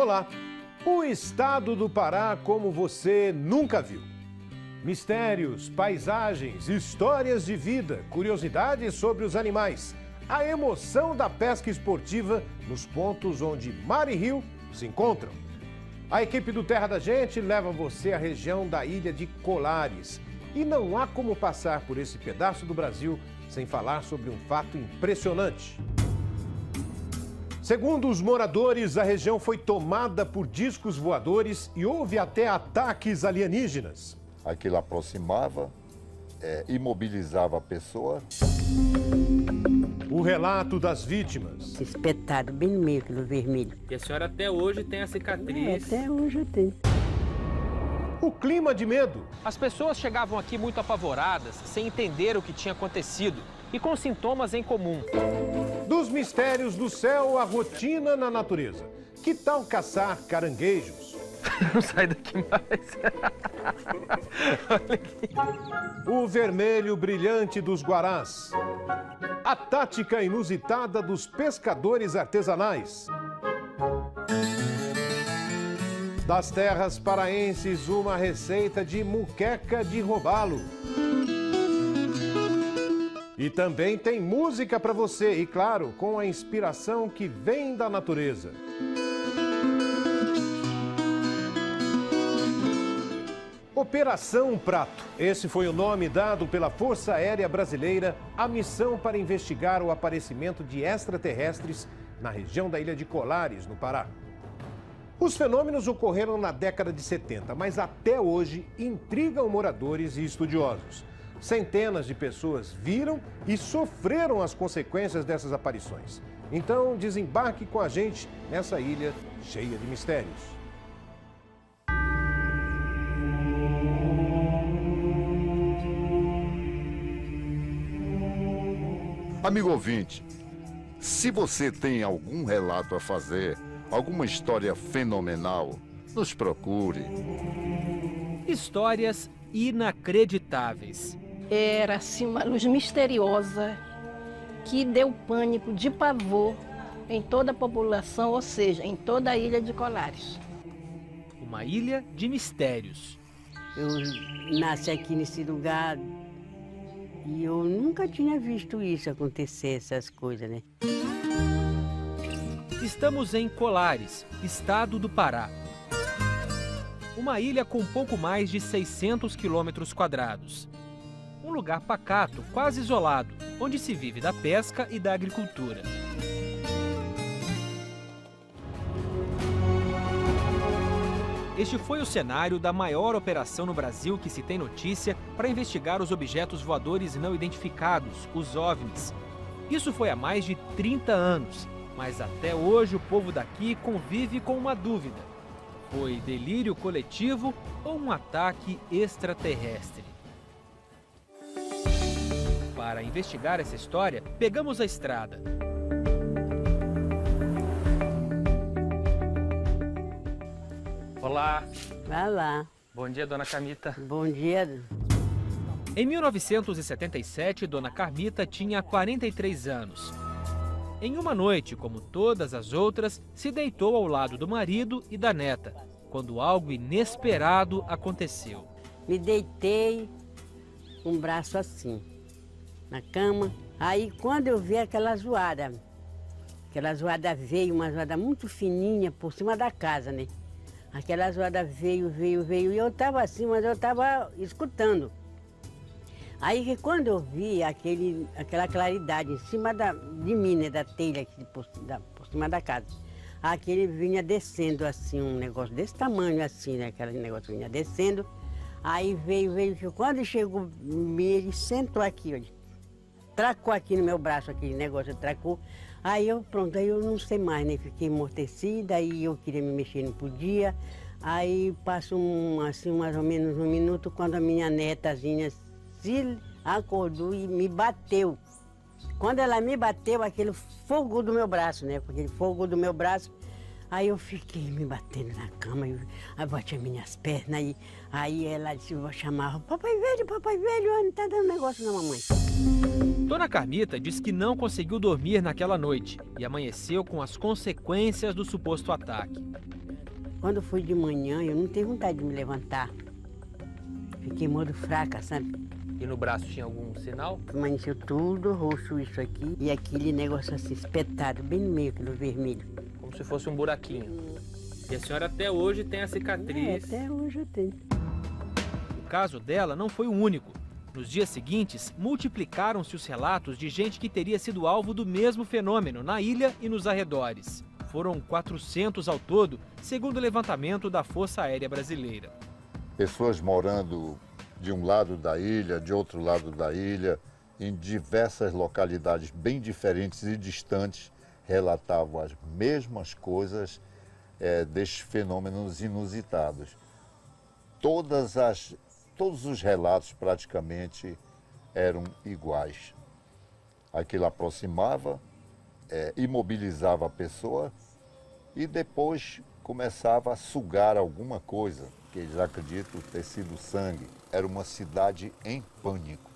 Olá! O estado do Pará como você nunca viu. Mistérios, paisagens, histórias de vida, curiosidades sobre os animais. A emoção da pesca esportiva nos pontos onde mar e rio se encontram. A equipe do Terra da Gente leva você à região da ilha de Colares. E não há como passar por esse pedaço do Brasil sem falar sobre um fato impressionante. Segundo os moradores, a região foi tomada por discos voadores e houve até ataques alienígenas. Aquilo aproximava, imobilizava a pessoa. O relato das vítimas. Espetado bem no meio do vermelho. E a senhora até hoje tem a cicatriz. Até hoje eu tenho. O clima de medo. As pessoas chegavam aqui muito apavoradas, sem entender o que tinha acontecido e com sintomas em comum. Dos mistérios do céu à rotina na natureza. Que tal caçar caranguejos? Não sai daqui mais. Olha aqui. O vermelho brilhante dos guarás. A tática inusitada dos pescadores artesanais. Das terras paraenses, uma receita de muqueca de robalo. E também tem música para você, e claro, com a inspiração que vem da natureza. Operação Prato. Esse foi o nome dado pela Força Aérea Brasileira à missão para investigar o aparecimento de extraterrestres na região da ilha de Colares, no Pará. Os fenômenos ocorreram na década de 70, mas até hoje intrigam moradores e estudiosos. Centenas de pessoas viram e sofreram as consequências dessas aparições. Então, desembarque com a gente nessa ilha cheia de mistérios. Amigo ouvinte, se você tem algum relato a fazer, alguma história fenomenal, nos procure. Histórias inacreditáveis. Era assim uma luz misteriosa que deu pânico de pavor em toda a população, ou seja, em toda a ilha de Colares. Uma ilha de mistérios. Eu nasci aqui nesse lugar e eu nunca tinha visto isso acontecer, essas coisas, né? Estamos em Colares, estado do Pará. Uma ilha com pouco mais de 600 quilômetros quadrados. Um lugar pacato, quase isolado, onde se vive da pesca e da agricultura. Este foi o cenário da maior operação no Brasil que se tem notícia para investigar os objetos voadores não identificados, os OVNIs. Isso foi há mais de 30 anos, mas até hoje o povo daqui convive com uma dúvida. Foi delírio coletivo ou um ataque extraterrestre? Para investigar essa história, pegamos a estrada. Olá. Vai lá. Bom dia, dona Carmita. Bom dia. Em 1977, dona Carmita tinha 43 anos. Em uma noite, como todas as outras, se deitou ao lado do marido e da neta, quando algo inesperado aconteceu. Me deitei com o braço assim, na cama. Aí, quando eu vi aquela zoada veio, uma zoada muito fininha por cima da casa, né? Aquela zoada veio, e eu estava assim, mas eu estava escutando. Aí que quando eu vi aquela claridade em cima de mim, né, da telha, aqui, por cima da casa, aquele vinha descendo assim, um negócio desse tamanho assim, né, aquele negócio vinha descendo. Aí veio, que quando chegou, ele sentou aqui, olha, tracou aqui no meu braço, aquele negócio, tracou. Aí pronto, aí eu não sei mais, né? Fiquei amortecida, aí eu queria me mexer, não podia. Aí passou assim, mais ou menos um minuto, quando a minha netazinha se acordou e me bateu. Quando ela me bateu, aquele fogo do meu braço, né? Aquele fogo do meu braço, aí eu fiquei me batendo na cama, aí bati as minhas pernas, aí ela chamava, papai velho, não tá dando negócio na mamãe. Dona Carmita diz que não conseguiu dormir naquela noite e amanheceu com as consequências do suposto ataque. Quando foi de manhã, eu não tenho vontade de me levantar. Fiquei muito fraca, sabe? E no braço tinha algum sinal? Amanheceu tudo roxo isso aqui. E aquele negócio assim, espetado, bem no meio do vermelho. Como se fosse um buraquinho. E a senhora até hoje tem a cicatriz. Até hoje eu tenho. O caso dela não foi o único. Nos dias seguintes, multiplicaram-se os relatos de gente que teria sido alvo do mesmo fenômeno na ilha e nos arredores. Foram 400 ao todo, segundo o levantamento da Força Aérea Brasileira. Pessoas morando de um lado da ilha, de outro lado da ilha, em diversas localidades bem diferentes e distantes, relatavam as mesmas coisas destes fenômenos inusitados. Todos os relatos praticamente eram iguais. Aquilo aproximava, imobilizava a pessoa e depois começava a sugar alguma coisa, que eles acreditam ter sido sangue. Era uma cidade em pânico.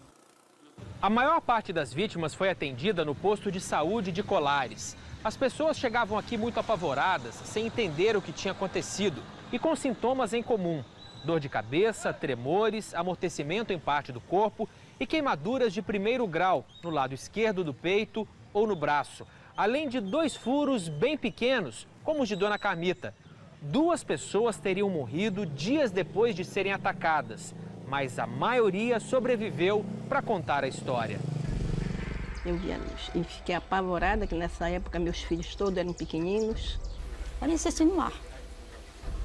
A maior parte das vítimas foi atendida no posto de saúde de Colares. As pessoas chegavam aqui muito apavoradas, sem entender o que tinha acontecido e com sintomas em comum: dor de cabeça, tremores, amortecimento em parte do corpo e queimaduras de 1º grau no lado esquerdo do peito ou no braço, além de 2 furos bem pequenos, como os de Dona Carmita. 2 pessoas teriam morrido dias depois de serem atacadas, mas a maioria sobreviveu para contar a história. Eu vi a luz e fiquei apavorada, que nessa época meus filhos todos eram pequeninos. Parecia assim no mar.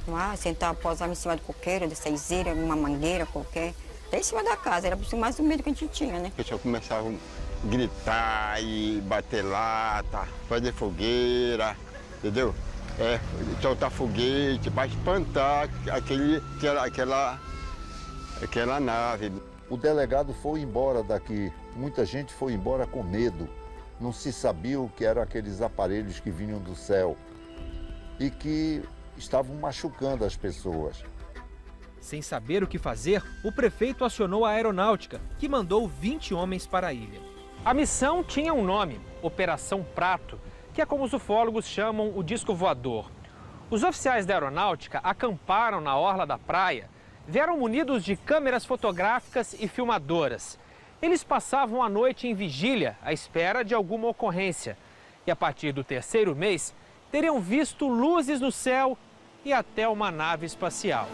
No mar, sentar, pousar em cima de coqueira, de saizeira, uma mangueira qualquer. Até em cima da casa, era mais o medo que a gente tinha, né? O pessoal começava a gritar e bater lata, fazer fogueira, entendeu? Soltar foguete para espantar aquela nave. O delegado foi embora daqui. Muita gente foi embora com medo. Não se sabia o que eram aqueles aparelhos que vinham do céu e que estavam machucando as pessoas. Sem saber o que fazer, o prefeito acionou a aeronáutica, que mandou 20 homens para a ilha. A missão tinha um nome: Operação Prato, que é como os ufólogos chamam o disco voador. Os oficiais da aeronáutica acamparam na orla da praia, vieram munidos de câmeras fotográficas e filmadoras. Eles passavam a noite em vigília, à espera de alguma ocorrência. E a partir do 3º mês, teriam visto luzes no céu e até uma nave espacial.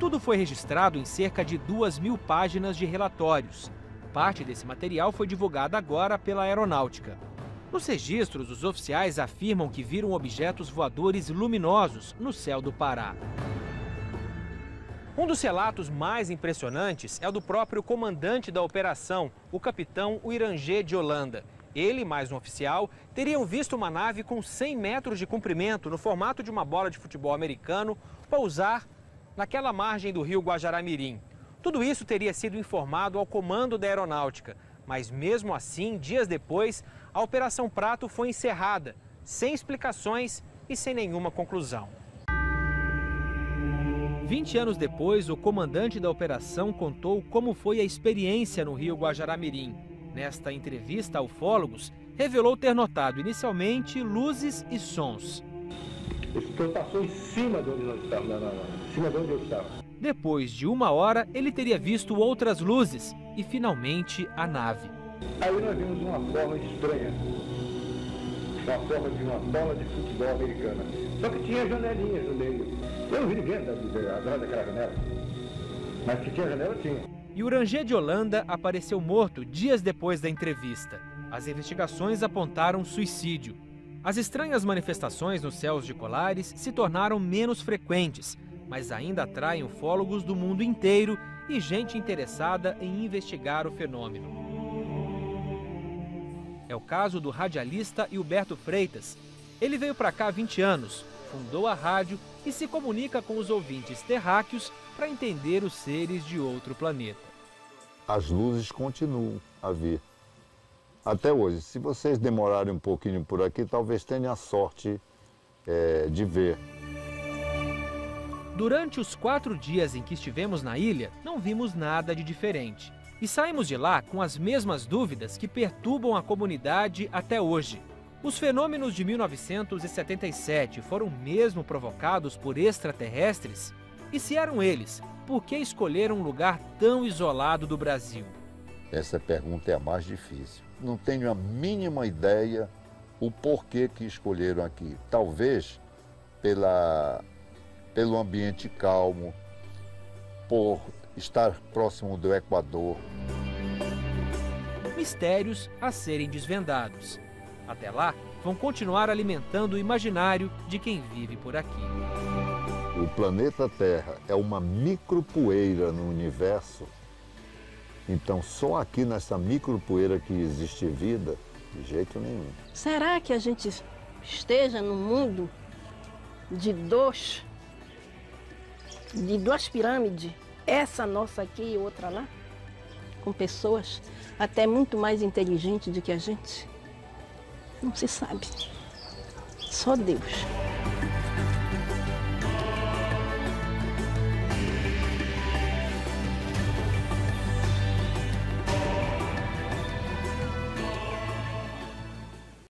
Tudo foi registrado em cerca de 2.000 páginas de relatórios. Parte desse material foi divulgada agora pela aeronáutica. Nos registros, os oficiais afirmam que viram objetos voadores luminosos no céu do Pará. Um dos relatos mais impressionantes é o do próprio comandante da operação, o capitão Irangê de Holanda. Ele e mais um oficial teriam visto uma nave com 100 metros de comprimento, no formato de uma bola de futebol americano, pousar naquela margem do rio Guajará-Mirim. Tudo isso teria sido informado ao comando da aeronáutica, mas mesmo assim, dias depois, a Operação Prato foi encerrada, sem explicações e sem nenhuma conclusão. 20 anos depois, o comandante da operação contou como foi a experiência no rio Guajará-Mirim. Nesta entrevista a ufólogos, revelou ter notado inicialmente luzes e sons. Esse trem passou em cima de onde nós estávamos, em cima de onde eu estava. Depois de 1 hora, ele teria visto outras luzes e, finalmente, a nave. Aí nós vimos uma forma estranha, uma forma de uma bola de futebol americana. Só que tinha janelinhas no meio. Eu não vi ninguém atrás daquela janela, mas que tinha janela, tinha. E o Irangê de Holanda apareceu morto dias depois da entrevista. As investigações apontaram suicídio. As estranhas manifestações nos céus de Colares se tornaram menos frequentes, mas ainda atraem ufólogos do mundo inteiro e gente interessada em investigar o fenômeno. É o caso do radialista Hilberto Freitas. Ele veio para cá há 20 anos, fundou a rádio e se comunica com os ouvintes terráqueos para entender os seres de outro planeta. As luzes continuam a vir. Até hoje, se vocês demorarem um pouquinho por aqui, talvez tenham a sorte de ver. Durante os 4 dias em que estivemos na ilha, não vimos nada de diferente. E saímos de lá com as mesmas dúvidas que perturbam a comunidade até hoje. Os fenômenos de 1977 foram mesmo provocados por extraterrestres? E se eram eles, por que escolheram um lugar tão isolado do Brasil? Essa pergunta é a mais difícil. Não tenho a mínima ideia o porquê que escolheram aqui. Talvez pelo ambiente calmo, por estar próximo do Equador. Mistérios a serem desvendados. Até lá, vão continuar alimentando o imaginário de quem vive por aqui. O planeta Terra é uma micropoeira no universo. Então, só aqui nessa micropoeira que existe vida, de jeito nenhum. Será que a gente esteja num mundo de duas pirâmides, essa nossa aqui e outra lá, com pessoas até muito mais inteligentes do que a gente? Não se sabe. Só Deus.